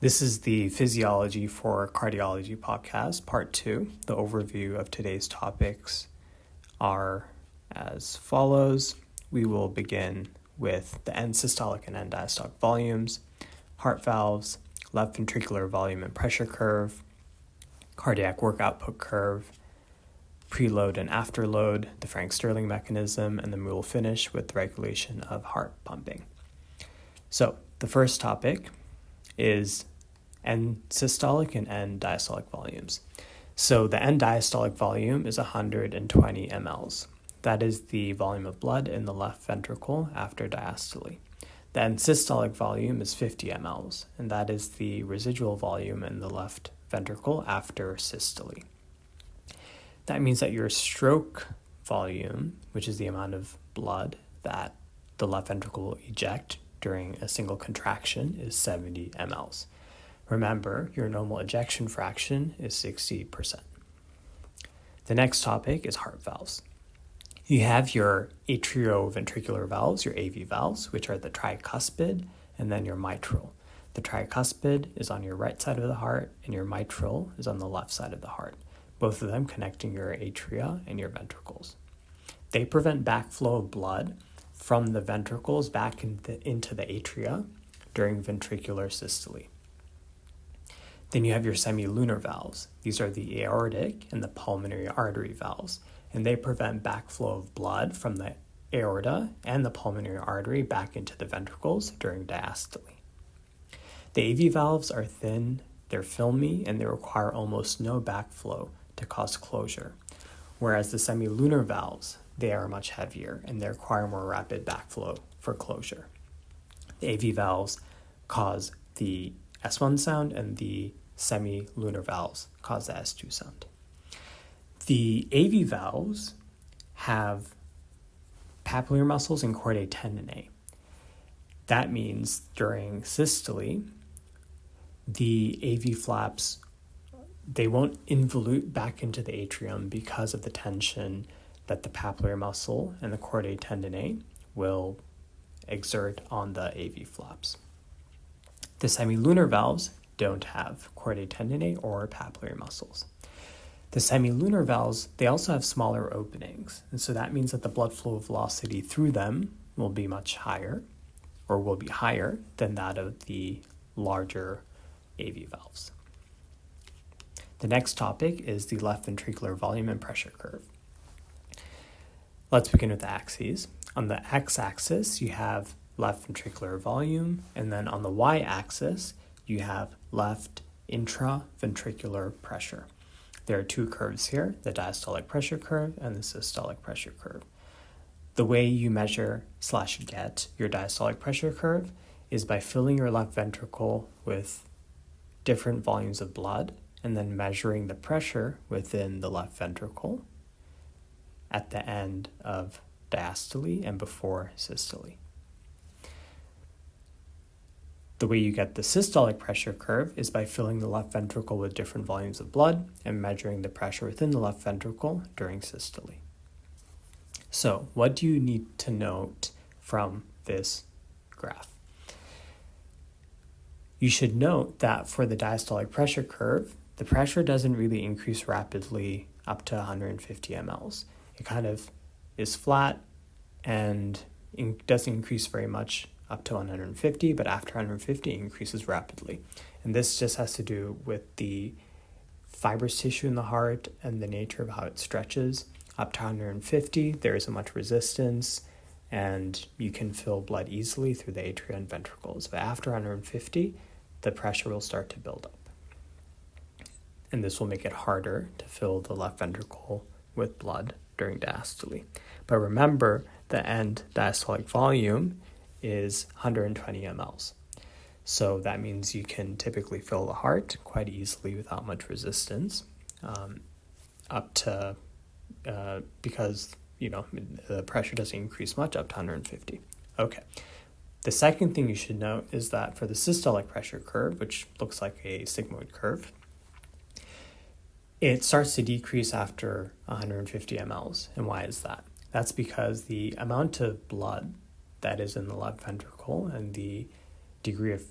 This is the Physiology for Cardiology podcast, part 2. The overview of today's topics are as follows. We will begin with the end-systolic and end-diastolic volumes, heart valves, left ventricular volume and pressure curve, cardiac work output curve, preload and afterload, the Frank-Starling mechanism, and then we will finish with the regulation of heart pumping. So the first topic is end-systolic and end-diastolic volumes. So the end-diastolic volume is 120 mLs. That is the volume of blood in the left ventricle after diastole. The end-systolic volume is 50 mLs, and that is the residual volume in the left ventricle after systole. That means that your stroke volume, which is the amount of blood that the left ventricle will eject during a single contraction, is 70 mLs. Remember, your normal ejection fraction is 60%. The next topic is heart valves. You have your atrioventricular valves, your AV valves, which are the tricuspid, and then your mitral. The tricuspid is on your right side of the heart, and your mitral is on the left side of the heart, both of them connecting your atria and your ventricles. They prevent backflow of blood from the ventricles back into the atria during ventricular systole. Then you have your semilunar valves. These are the aortic and the pulmonary artery valves, and they prevent backflow of blood from the aorta and the pulmonary artery back into the ventricles during diastole. The AV valves are thin, they're filmy, and they require almost no backflow to cause closure, whereas the semilunar valves, they are much heavier and they require more rapid backflow for closure. The AV valves cause the S1 sound, and the semilunar valves cause the S2 sound. The AV valves have papillary muscles and chordae tendineae. That means during systole, the AV flaps, they won't involute back into the atrium because of the tension that the papillary muscle and the chordae tendineae will exert on the AV flaps. The semilunar valves don't have chordae tendineae or papillary muscles. The semilunar valves, they also have smaller openings, and so that means that the blood flow velocity through them will be much higher, or will be higher than that of the larger AV valves. The next topic is the left ventricular volume and pressure curve. Let's begin with the axes. On the x-axis, you have left ventricular volume, and then on the y-axis, you have left intraventricular pressure. There are two curves here, the diastolic pressure curve and the systolic pressure curve. The way you measure / get your diastolic pressure curve is by filling your left ventricle with different volumes of blood and then measuring the pressure within the left ventricle at the end of diastole and before systole. The way you get the systolic pressure curve is by filling the left ventricle with different volumes of blood and measuring the pressure within the left ventricle during systole. So, what do you need to note from this graph? You should note that for the diastolic pressure curve, the pressure doesn't really increase rapidly up to 150 mLs. It kind of is flat and doesn't increase very much up to 150, but after 150 it increases rapidly. And this just has to do with the fibrous tissue in the heart and the nature of how it stretches. Up to 150, there isn't much resistance, and you can fill blood easily through the atria and ventricles. But after 150, the pressure will start to build up. And this will make it harder to fill the left ventricle with blood during diastole. But remember, the end-diastolic volume is 120 mLs. So that means you can typically fill the heart quite easily without much resistance, up to, because, the pressure doesn't increase much up to 150. Okay. The second thing you should note is that for the systolic pressure curve, which looks like a sigmoid curve, it starts to decrease after 150 mLs. And why is that? That's because the amount of blood that is in the left ventricle and the degree of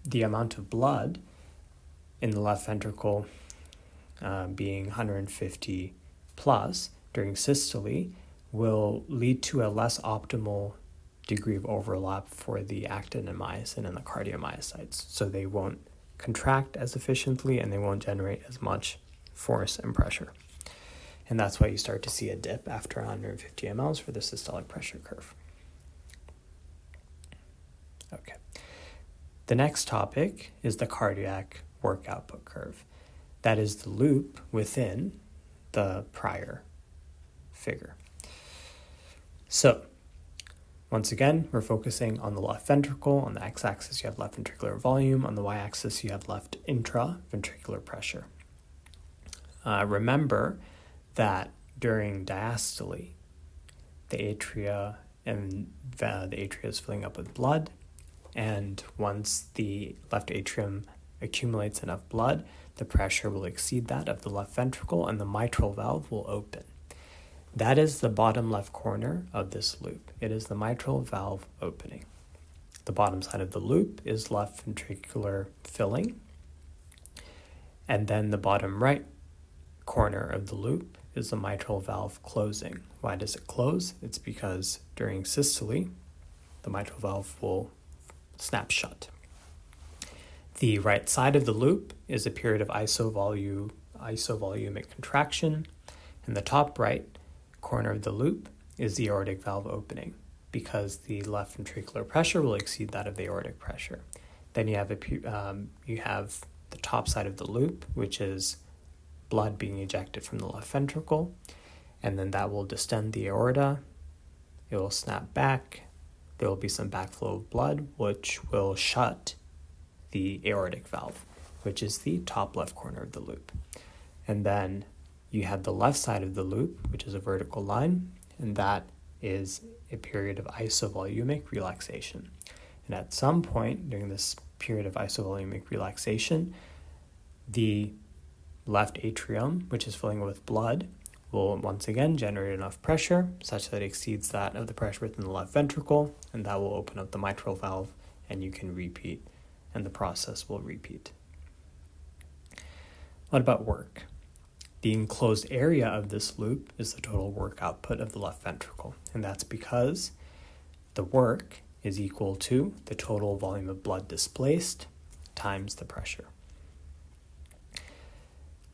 the amount of blood in the left ventricle being 150 plus during systole will lead to a less optimal degree of overlap for the actin and myosin and the cardiomyocytes. So they won't contract as efficiently and they won't generate as much force and pressure. And that's why you start to see a dip after 150 mLs for the systolic pressure curve. Okay. The next topic is the cardiac work output curve. That is the loop within the prior figure. So, once again, we're focusing on the left ventricle. On the x-axis, you have left ventricular volume. On the y-axis, you have left intraventricular pressure. Remember that during diastole, the atria is filling up with blood, and once the left atrium accumulates enough blood, the pressure will exceed that of the left ventricle, and the mitral valve will open. That is the bottom left corner of this loop. It is the mitral valve opening. The bottom side of the loop is left ventricular filling, and then the bottom right corner of the loop is the mitral valve closing. Why does it close? It's because during systole, the mitral valve will snap shut. The right side of the loop is a period of isovolumic contraction, and the top right corner of the loop is the aortic valve opening, because the left ventricular pressure will exceed that of the aortic pressure. Then you have the top side of the loop, which is blood being ejected from the left ventricle, and then that will distend the aorta. It will snap back. There will be some backflow of blood, which will shut the aortic valve, which is the top left corner of the loop. And then you have the left side of the loop, which is a vertical line, and that is a period of isovolumic relaxation. And at some point during this period of isovolumic relaxation, the left atrium, which is filling with blood, will once again generate enough pressure such that it exceeds that of the pressure within the left ventricle, and that will open up the mitral valve, and you can repeat, and the process will repeat. What about work? The enclosed area of this loop is the total work output of the left ventricle, and that's because the work is equal to the total volume of blood displaced times the pressure.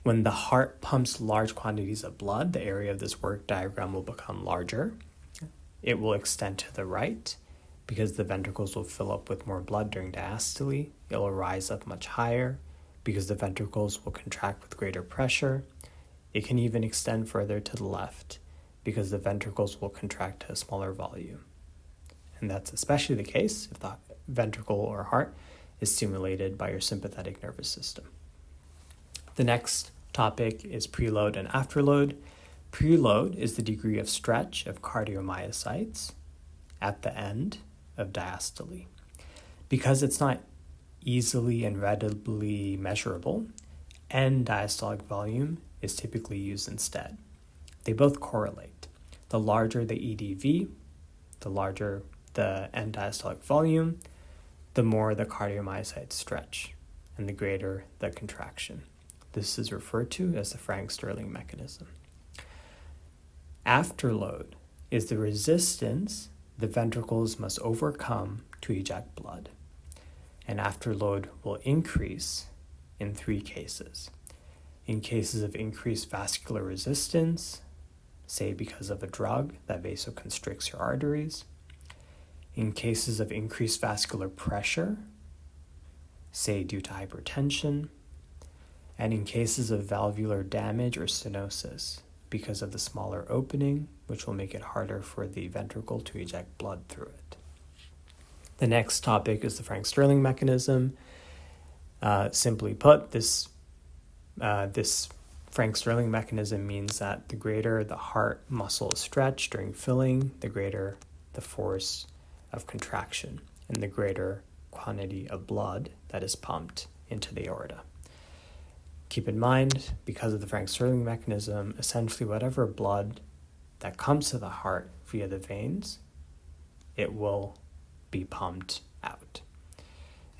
When the heart pumps large quantities of blood, the area of this work diagram will become larger. It will extend to the right because the ventricles will fill up with more blood during diastole. It will rise up much higher because the ventricles will contract with greater pressure. It can even extend further to the left because the ventricles will contract to a smaller volume. And that's especially the case if the ventricle or heart is stimulated by your sympathetic nervous system. The next topic is preload and afterload. Preload is the degree of stretch of cardiomyocytes at the end of diastole. Because it's not easily and readily measurable, end-diastolic volume is typically used instead. They both correlate. The larger the EDV, the larger the end-diastolic volume, the more the cardiomyocytes stretch, and the greater the contraction. This is referred to as the Frank-Starling mechanism. Afterload is the resistance the ventricles must overcome to eject blood. And afterload will increase in 3 cases. In cases of increased vascular resistance, say because of a drug that vasoconstricts your arteries. In cases of increased vascular pressure, say due to hypertension. And in cases of valvular damage or stenosis, because of the smaller opening, which will make it harder for the ventricle to eject blood through it. The next topic is the Frank-Starling mechanism. Simply put, this Frank-Starling mechanism means that the greater the heart muscle is stretched during filling, the greater the force of contraction and the greater quantity of blood that is pumped into the aorta. Keep in mind, because of the Frank-Starling mechanism, essentially whatever blood that comes to the heart via the veins, it will be pumped out.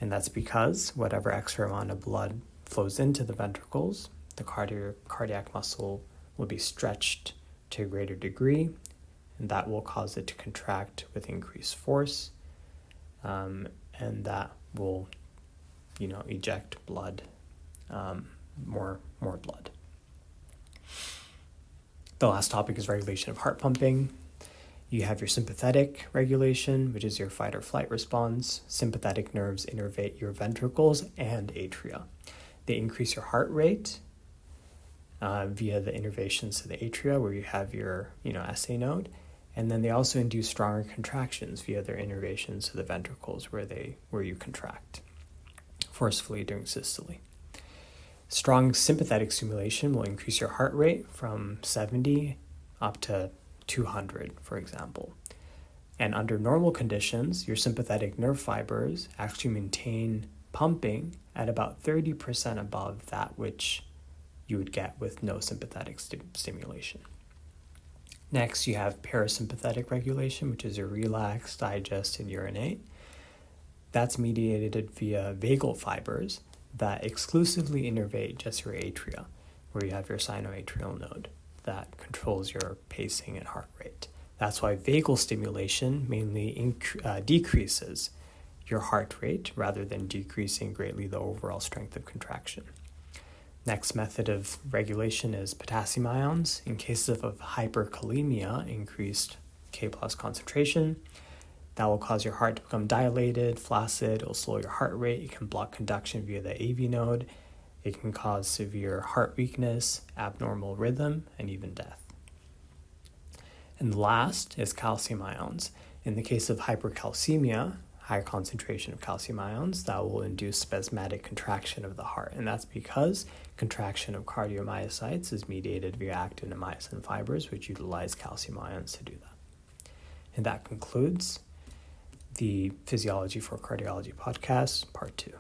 And that's because whatever extra amount of blood flows into the ventricles, the cardiac muscle will be stretched to a greater degree, and that will cause it to contract with increased force, and that will, eject blood, more blood. The last topic is regulation of heart pumping. You have your sympathetic regulation, which is your fight or flight response. Sympathetic nerves innervate your ventricles and atria. They increase your heart rate via the innervations to the atria, where you have your, SA node. And then they also induce stronger contractions via their innervations to the ventricles, where you contract forcefully during systole. Strong sympathetic stimulation will increase your heart rate from 70 up to 200, for example. And under normal conditions, your sympathetic nerve fibers actually maintain pumping at about 30% above that which you would get with no sympathetic stimulation. Next, you have parasympathetic regulation, which is your relax, digest, and urinate. That's mediated via vagal fibers that exclusively innervate just your atria, where you have your sinoatrial node that controls your pacing and heart rate. That's why vagal stimulation mainly decreases your heart rate rather than decreasing greatly the overall strength of contraction. Next method of regulation is potassium ions. In cases of hyperkalemia, increased K+ concentration, that will cause your heart to become dilated, flaccid. It will slow your heart rate. It can block conduction via the AV node. It can cause severe heart weakness, abnormal rhythm, and even death. And last is calcium ions. In the case of hypercalcemia, high concentration of calcium ions, that will induce spasmodic contraction of the heart. And that's because contraction of cardiomyocytes is mediated via actin and myosin fibers, which utilize calcium ions to do that. And that concludes the Physiology for Cardiology podcast, part 2.